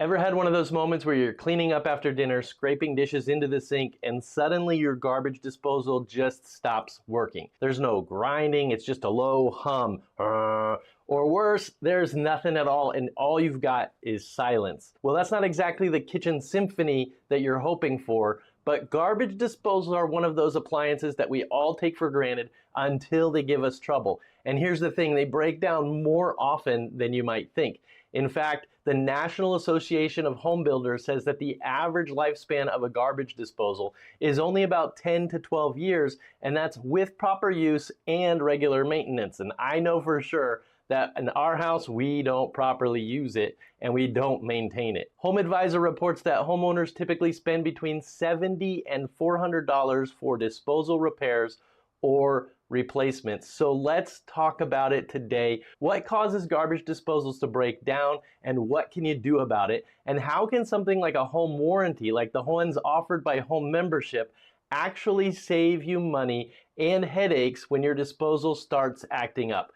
Ever had one of those moments where you're cleaning up after dinner, scraping dishes into the sink, and suddenly your garbage disposal just stops working? There's no grinding, it's just a low hum. Or worse, there's nothing at all and all you've got is silence. Well, that's not exactly the kitchen symphony that you're hoping for, but garbage disposal are one of those appliances that we all take for granted until they give us trouble. And here's the thing, they break down more often than you might think. In fact, the National Association of Home Builders says that the average lifespan of a garbage disposal is only about 10 to 12 years, and that's with proper use and regular maintenance. And I know for sure that in our house, we don't properly use it and we don't maintain it. Home Advisor reports that homeowners typically spend between $70 and $400 for disposal repairs or replacements. So let's talk about it today. What causes garbage disposals to break down and what can you do about it? And how can something like a home warranty, like the ones offered by Home Membership, actually save you money and headaches when your disposal starts acting up?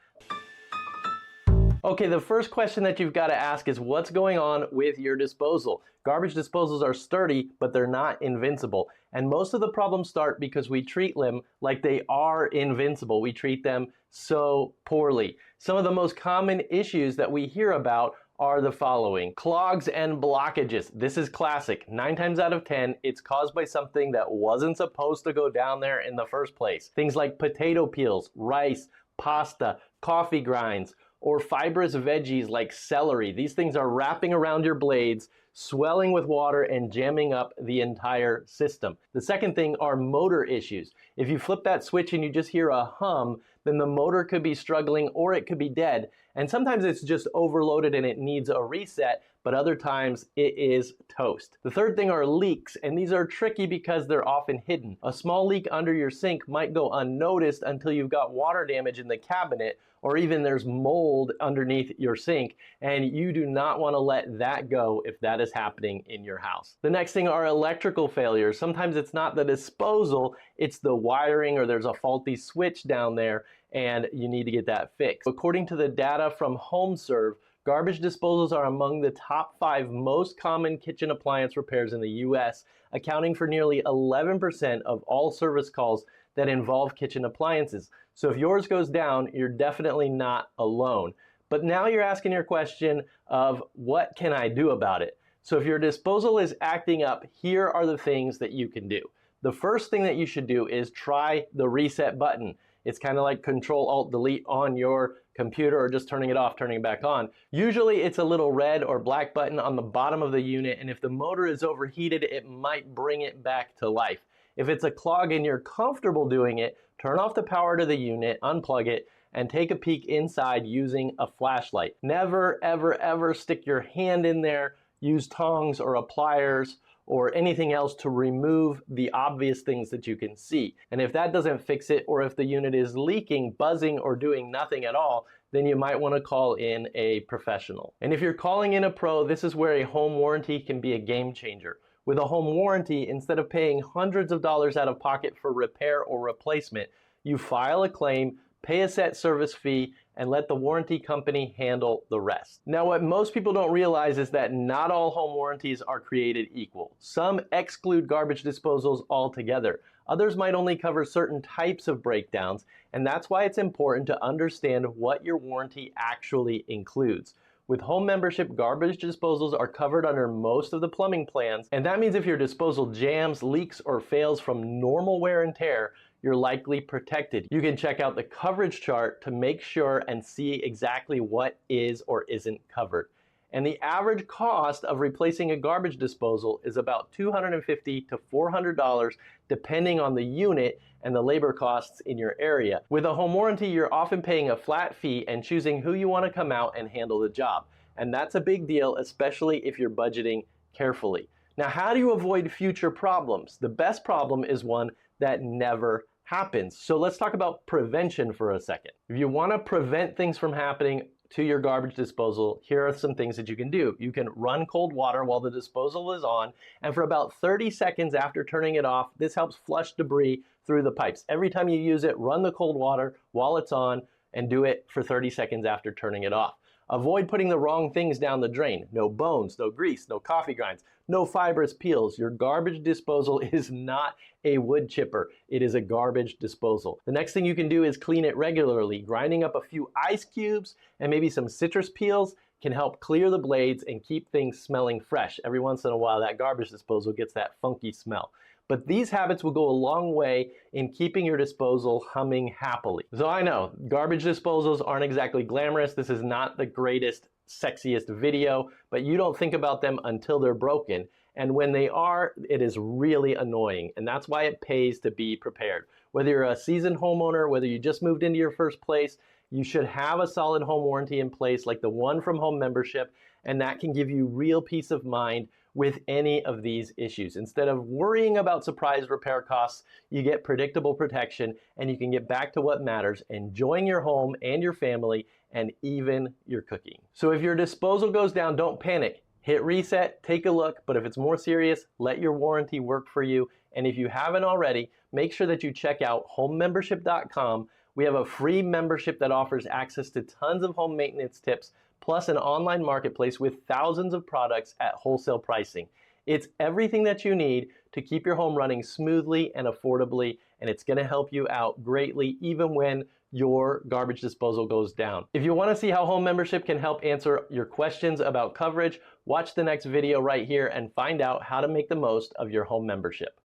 Okay, the first question that you've got to ask is what's going on with your disposal? Garbage disposals are sturdy, but they're not invincible. And most of the problems start because we treat them like they are invincible. We treat them so poorly. Some of the most common issues that we hear about are the following: clogs and blockages. This is classic. 9 times out of 10, it's caused by something that wasn't supposed to go down there in the first place. Things like potato peels, rice, pasta, coffee grinds, or fibrous veggies like celery. These things are wrapping around your blades, swelling with water and jamming up the entire system. The second thing are motor issues. If you flip that switch and you just hear a hum, then the motor could be struggling or it could be dead. And sometimes it's just overloaded and it needs a reset, but other times it is toast. The third thing are leaks, and these are tricky because they're often hidden. A small leak under your sink might go unnoticed until you've got water damage in the cabinet, or even there's mold underneath your sink, and you do not want to let that go if that is happening in your house. The next thing are electrical failures. Sometimes it's not the disposal, it's the wiring, or there's a faulty switch down there and you need to get that fixed. According to the data from HomeServe, garbage disposals are among the top 5 most common kitchen appliance repairs in the US, accounting for nearly 11% of all service calls that involve kitchen appliances. So if yours goes down, you're definitely not alone. But now you're asking your question of what can I do about it? So if your disposal is acting up, here are the things that you can do. The first thing that you should do is try the reset button. It's kind of like Control-Alt-Delete on your computer, or just turning it off, turning it back on. Usually it's a little red or black button on the bottom of the unit, and if the motor is overheated, it might bring it back to life. If it's a clog and you're comfortable doing it, turn off the power to the unit, unplug it, and take a peek inside using a flashlight. Never, ever, ever stick your hand in there. Use tongs or pliers or anything else to remove the obvious things that you can see. And if that doesn't fix it, or if the unit is leaking, buzzing, or doing nothing at all, then you might want to call in a professional. And if you're calling in a pro, this is where a home warranty can be a game changer. With a home warranty, instead of paying hundreds of dollars out of pocket for repair or replacement, you file a claim, pay a set service fee, and let the warranty company handle the rest. Now, what most people don't realize is that not all home warranties are created equal. Some exclude garbage disposals altogether. Others might only cover certain types of breakdowns, and that's why it's important to understand what your warranty actually includes. With Home Membership, garbage disposals are covered under most of the plumbing plans, and that means if your disposal jams, leaks, or fails from normal wear and tear, you're likely protected. You can check out the coverage chart to make sure and see exactly what is or isn't covered. And the average cost of replacing a garbage disposal is about $250 to $400 depending on the unit and the labor costs in your area. With a home warranty, you're often paying a flat fee and choosing who you want to come out and handle the job. And that's a big deal, especially if you're budgeting carefully. Now, how do you avoid future problems? The best problem is one that never happens. So let's talk about prevention for a second. If you want to prevent things from happening to your garbage disposal, here are some things that you can do. You can run cold water while the disposal is on, and for about 30 seconds after turning it off, this helps flush debris through the pipes. Every time you use it, run the cold water while it's on and do it for 30 seconds after turning it off. Avoid putting the wrong things down the drain. No bones, no grease, no coffee grinds, no fibrous peels. Your garbage disposal is not a wood chipper. It is a garbage disposal. The next thing you can do is clean it regularly. Grinding up a few ice cubes and maybe some citrus peels can help clear the blades and keep things smelling fresh. Every once in a while, that garbage disposal gets that funky smell. But these habits will go a long way in keeping your disposal humming happily. So I know, garbage disposals aren't exactly glamorous. This is not the greatest, sexiest video, but you don't think about them until they're broken. And when they are, it is really annoying. And that's why it pays to be prepared. Whether you're a seasoned homeowner, whether you just moved into your first place, you should have a solid home warranty in place like the one from Home Membership, and that can give you real peace of mind with any of these issues. Instead of worrying about surprise repair costs, you get predictable protection and you can get back to what matters, enjoying your home and your family and even your cooking. So if your disposal goes down, don't panic. Hit reset, take a look, but if it's more serious, let your warranty work for you. And if you haven't already, make sure that you check out homemembership.com. We have a free membership that offers access to tons of home maintenance tips, plus an online marketplace with thousands of products at wholesale pricing. It's everything that you need to keep your home running smoothly and affordably, and it's going to help you out greatly even when your garbage disposal goes down. If you want to see how Home Membership can help answer your questions about coverage, watch the next video right here and find out how to make the most of your home membership.